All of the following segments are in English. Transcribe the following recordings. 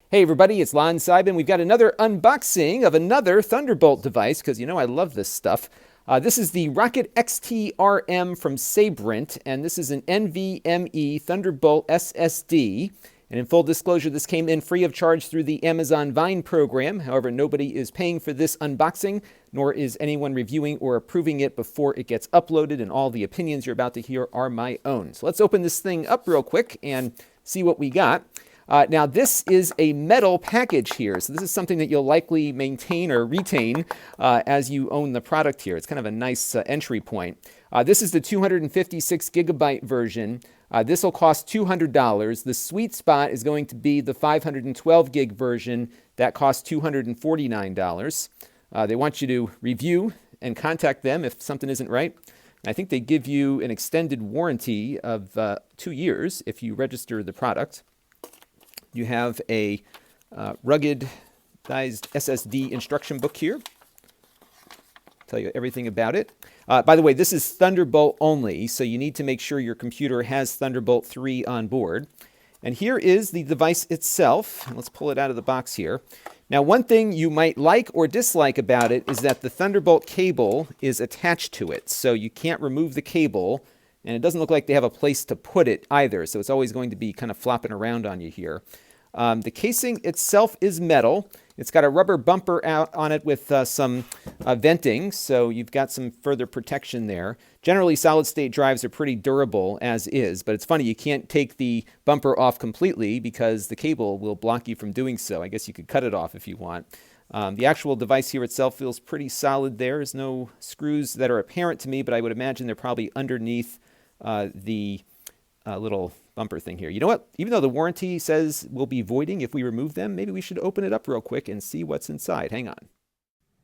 Hey everybody, it's Lon Seidman. We've got another unboxing of another Thunderbolt device because I love this stuff. This is the Rocket XTRM from Sabrent, and this is an NVMe Thunderbolt SSD. And in full disclosure, this came in free of charge through the Amazon Vine program. However, nobody is paying for this unboxing, nor is anyone reviewing or approving it before it gets uploaded, and all the opinions you're about to hear are my own. So let's open this thing up real quick and see what we got. Now, this is a metal package here, so this is something that you'll likely maintain or retain as you own the product here. It's kind of a nice entry point. This is the 256 gigabyte version. This will cost $200. The sweet spot is going to be the 512 gig version. That costs $249. They want you to review and contact them if something isn't right. I think they give you an extended warranty of 2 years if you register the product. You have a ruggedized SSD instruction book here. Tell you everything about it. By the way, this is Thunderbolt only, so you need to make sure your computer has Thunderbolt 3 on board. And here is the device itself. Let's pull it out of the box here. Now, one thing you might like or dislike about it is that the Thunderbolt cable is attached to it, so you can't remove the cable, and it doesn't look like they have a place to put it either, so it's always going to be kind of flopping around on you here. The casing itself is metal. It's got a rubber bumper out on it with some venting, so you've got some further protection there. Generally, solid-state drives are pretty durable as is, but it's funny, you can't take the bumper off completely because the cable will block you from doing so. I guess you could cut it off if you want. The actual device here itself feels pretty solid. There's no screws that are apparent to me, but I would imagine they're probably underneath the little bumper thing here. You know what? Even though the warranty says we'll be voiding if we remove them, maybe we should open it up real quick and see what's inside. Hang on.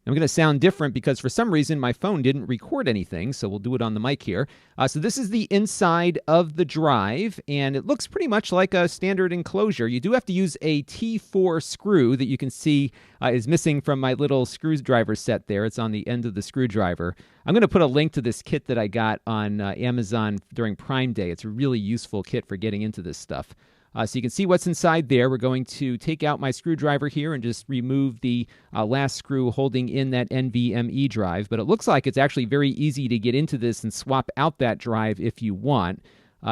I'm going to sound different because for some reason my phone didn't record anything, so we'll do it on the mic here. So this is the inside of the drive, and it looks pretty much like a standard enclosure. You do have to use a T4 screw that you can see is missing from my little screwdriver set there. It's on the end of the screwdriver. I'm going to put a link to this kit that I got on Amazon during Prime Day. It's a really useful kit for getting into this stuff. So you can see what's inside there. We're going to take out my screwdriver here and just remove the last screw holding in that NVMe drive. But it looks like it's actually very easy to get into this and swap out that drive if you want.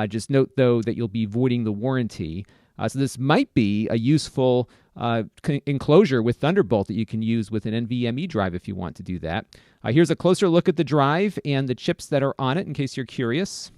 Just note, though, that you'll be voiding the warranty. So this might be a useful enclosure with Thunderbolt that you can use with an NVMe drive if you want to do that. Here's a closer look at the drive and the chips that are on it in case you're curious.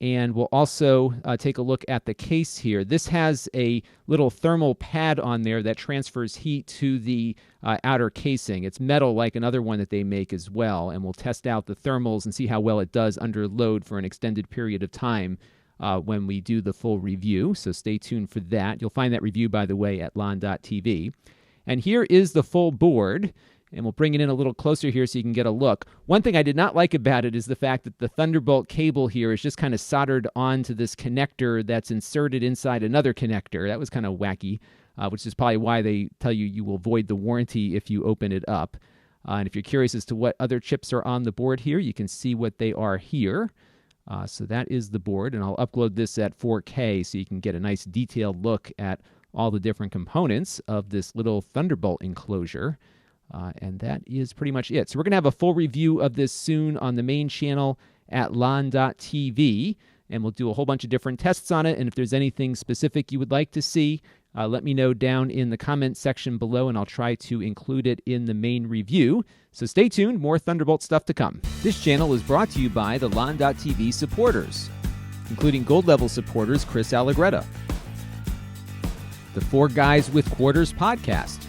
And we'll also take a look at the case here. This has a little thermal pad on there that transfers heat to the outer casing. It's metal like another one that they make as well, and we'll test out the thermals and see how well it does under load for an extended period of time when we do the full review. So stay tuned for that. You'll find that review, by the way, at lon.tv. And here is the full board. And we'll bring it in a little closer here so you can get a look. One thing I did not like about it is the fact that the Thunderbolt cable here is just kind of soldered onto this connector that's inserted inside another connector. That was kind of wacky, which is probably why they tell you you will void the warranty if you open it up. And if you're curious as to what other chips are on the board here, you can see what they are here. So that is the board, and I'll upload this at 4K so you can get a nice detailed look at all the different components of this little Thunderbolt enclosure. And that is pretty much it. So we're going to have a full review of this soon on the main channel at lon.tv, and we'll do a whole bunch of different tests on it. And if there's anything specific you would like to see, let me know down in the comment section below, and I'll try to include it in the main review. So stay tuned, more Thunderbolt stuff to come. This channel is brought to you by the lon.tv supporters, including gold level supporters Chris Allegretta, the Four Guys with Quarters podcast,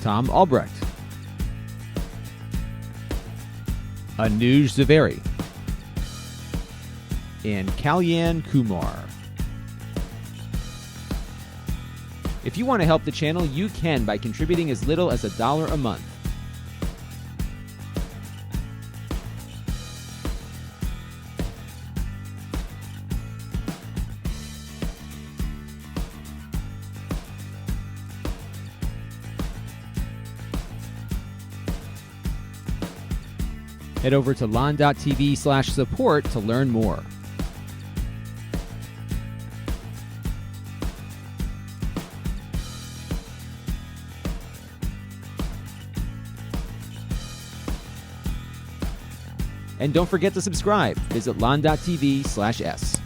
Tom Albrecht, Anuj Zaveri, and Kalyan Kumar. If you want to help the channel, you can by contributing as little as $1 a month. Head over to lon.tv/support to learn more. And don't forget to subscribe. Visit lon.tv/s.